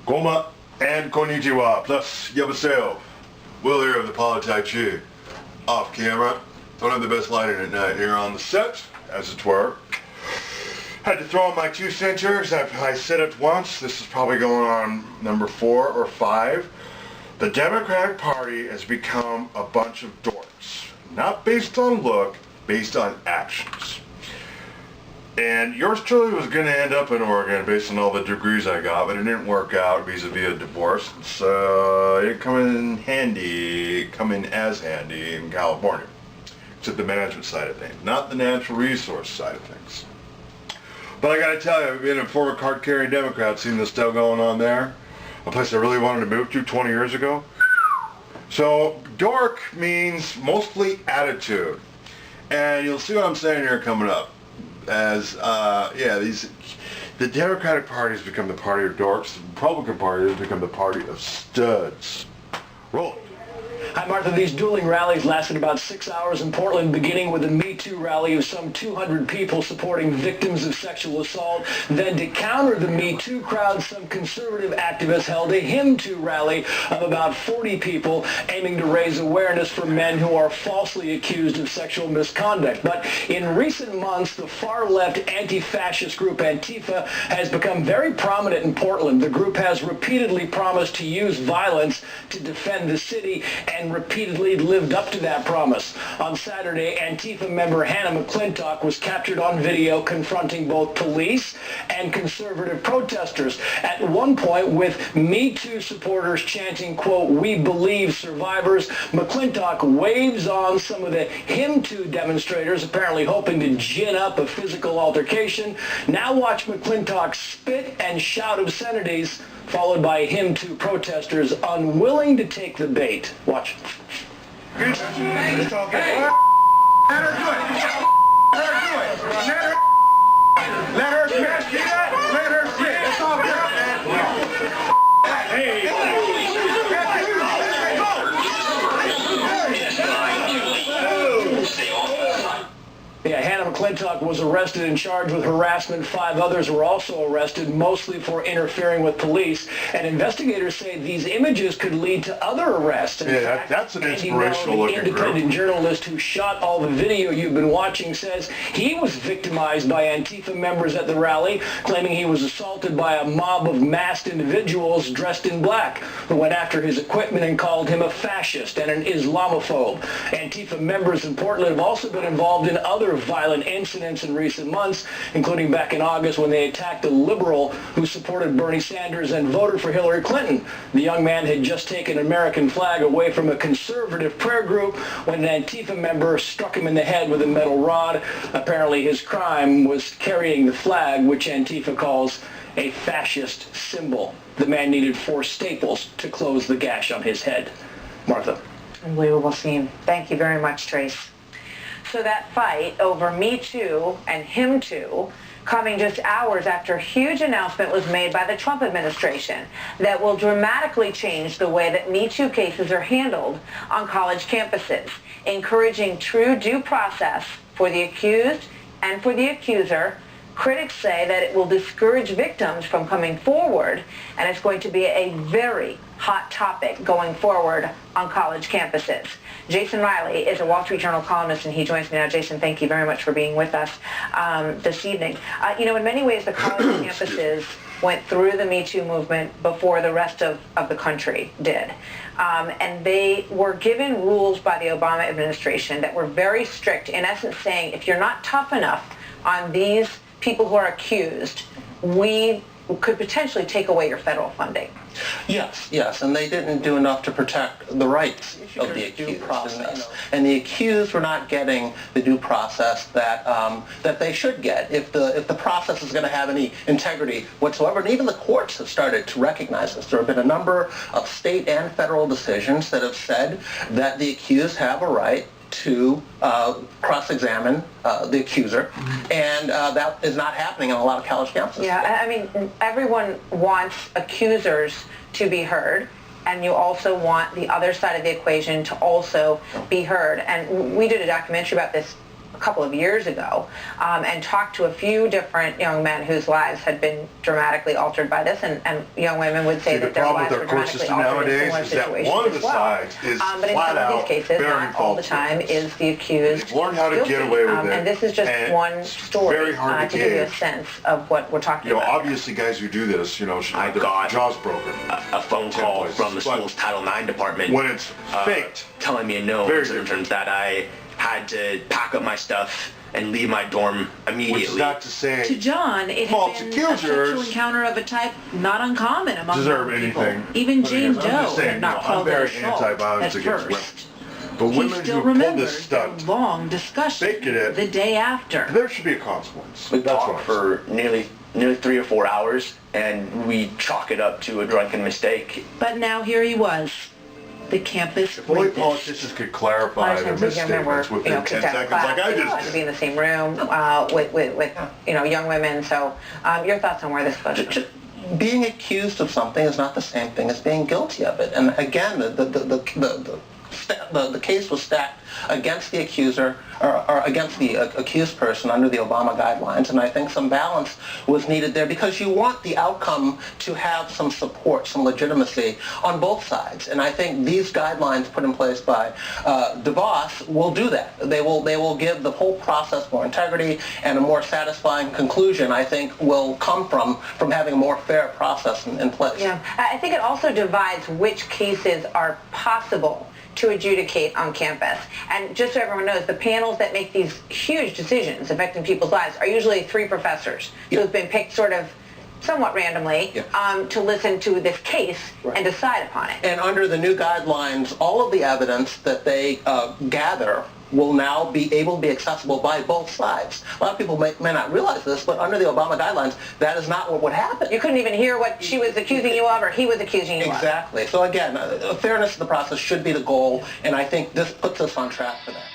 Goma and konnichiwa, plus yabaseo. Will here of the POLIT'AI CHI. Off camera. Don't have the best lighting at night here on the set, as it were. Had to throw in my 2 cents here, I said it once. This is probably going on number 4 or 5. The Democratic Party has become a bunch of dorks. Not based on look, based on actions. And yours truly was going to end up in Oregon based on all the degrees I got, but it didn't work out vis-a-vis a divorce. So it come in as handy in California. Except the management side of things, not the natural resource side of things. But I gotta tell you, being a former card-carrying Democrat, seeing the stuff going on there, a place I really wanted to move to 20 years ago. So dork means mostly attitude. And you'll see what I'm saying here coming up. As the Democratic Party has become the party of dorks, the Republican Party has become the party of studs. Roll. Hi, Martha. These dueling rallies lasted about 6 hours in Portland, beginning with a METOO rally of some 200 people supporting victims of sexual assault. Then, to counter the METOO crowd, some conservative activists held a HIMTOO rally of about 40 people, aiming to raise awareness for men who are falsely accused of sexual misconduct. But in recent months, the far-left anti-fascist group Antifa has become very prominent in Portland. The group has repeatedly promised to use violence to defend the city and repeatedly lived up to that promise. On Saturday, Antifa member Hannah McClintock was captured on video confronting both police and conservative protesters. At one point, with METOO supporters chanting, quote, "We believe survivors," McClintock waves on some of the HIMTOO demonstrators, apparently hoping to gin up a physical altercation. Now watch McClintock spit and shout obscenities, followed by HIMTOO protesters unwilling to take the bait. Watch. Let her do it. Let her do it. Let her spit. See that? Let her spit. That's all it is. Hey. Yeah, Hannah McClintock was arrested and charged with harassment. 5 others were also arrested, mostly for interfering with police. And investigators say these images could lead to other arrests. In fact, that's an Andy inspirational Mellon, the looking independent group. journalist who shot all the video you've been watching, says he was victimized by Antifa members at the rally, claiming he was assaulted by a mob of masked individuals dressed in black who went after his equipment and called him a fascist and an Islamophobe. Antifa members in Portland have also been involved in other violent incidents in recent months, including back in August when they attacked a liberal who supported Bernie Sanders and voted for Hillary Clinton. The young man had just taken an American flag away from a conservative prayer group when an Antifa member struck him in the head with a metal rod. Apparently his crime was carrying the flag, which Antifa calls a fascist symbol. The man needed 4 staples to close the gash on his head. Martha. Unbelievable scene. Thank you very much, Trace. So that fight over METOO and HIMTOO coming just hours after a huge announcement was made by the Trump administration that will dramatically change the way that METOO cases are handled on college campuses, encouraging true due process for the accused and for the accuser. Critics say that it will discourage victims from coming forward, and it's going to be a very hot topic going forward on college campuses. Jason Riley is a Wall Street Journal columnist, and he joins me now. Jason, thank you very much for being with us this evening. In many ways, the college campuses went through the METOO movement before the rest of the country did. And they were given rules by the Obama administration that were very strict, in essence saying, if you're not tough enough on these people who are accused, we could potentially take away your federal funding. Yes, and they didn't do enough to protect the rights of the accused. And the accused were not getting the due process that they should get if the process is going to have any integrity whatsoever. And even the courts have started to recognize this. There have been a number of state and federal decisions that have said that the accused have a right to cross-examine the accuser, and that is not happening on a lot of college campuses. Yeah, I mean, everyone wants accusers to be heard, and you also want the other side of the equation to also be heard. And we did a documentary about this a couple of years ago and talked to a few different young men whose lives had been dramatically altered by this, and young women would say that their lives were dramatically altered in similar situations one of the as well. sides is But in some of these cases, not all the time is the accused learn how to guilty. get away with it. And this is just one story very hard to to give you a gauge. sense of what we're talking about. Obviously guys who do this, should have their jaws broken. A phone call from the school's Title IX department when it's faked, telling me in no uncertain terms that I had to pack up my stuff and leave my dorm immediately. Which is not to say To John, it false had been a sexual accusers encounter of a type not uncommon among deserve young people. anything. Even But Jane I'm just Doe saying, had not I'm called it very assault anti-violence at against first. women. But He women still who pull remembers this stunt, the long discussion fake it, the day after. there should be a consequence. We That's talked what I'm for nearly 3 or 4 hours, and we chalk it up to a drunken mistake. But now here he was, the campus If only rapist. politicians could A clarify lot of their times these young men were, misstatements within 10 kicked out of seconds, class. like I They just wanted to be did. in the same room with young women. So your thoughts on where this goes? Being accused of something is not the same thing as being guilty of it. And again, the case was stacked against the accuser or against the accused person under the Obama guidelines, and I think some balance was needed there because you want the outcome to have some support, some legitimacy on both sides. And I think these guidelines put in place by DeVos will do that. They will give the whole process more integrity, and a more satisfying conclusion, I think, will come from having a more fair process in place. Yeah, I think it also divides which cases are possible to adjudicate on campus. And just so everyone knows, the panels that make these huge decisions affecting people's lives are usually 3 professors who have been picked sort of somewhat randomly to listen to this case and decide upon it. And under the new guidelines, all of the evidence that they gather will now be able to be accessible by both sides. A lot of people may not realize this, but under the Obama guidelines, that is not what would happen. You couldn't even hear what she was accusing you of or he was accusing you of. Exactly. So again, fairness of the process should be the goal, and I think this puts us on track for that.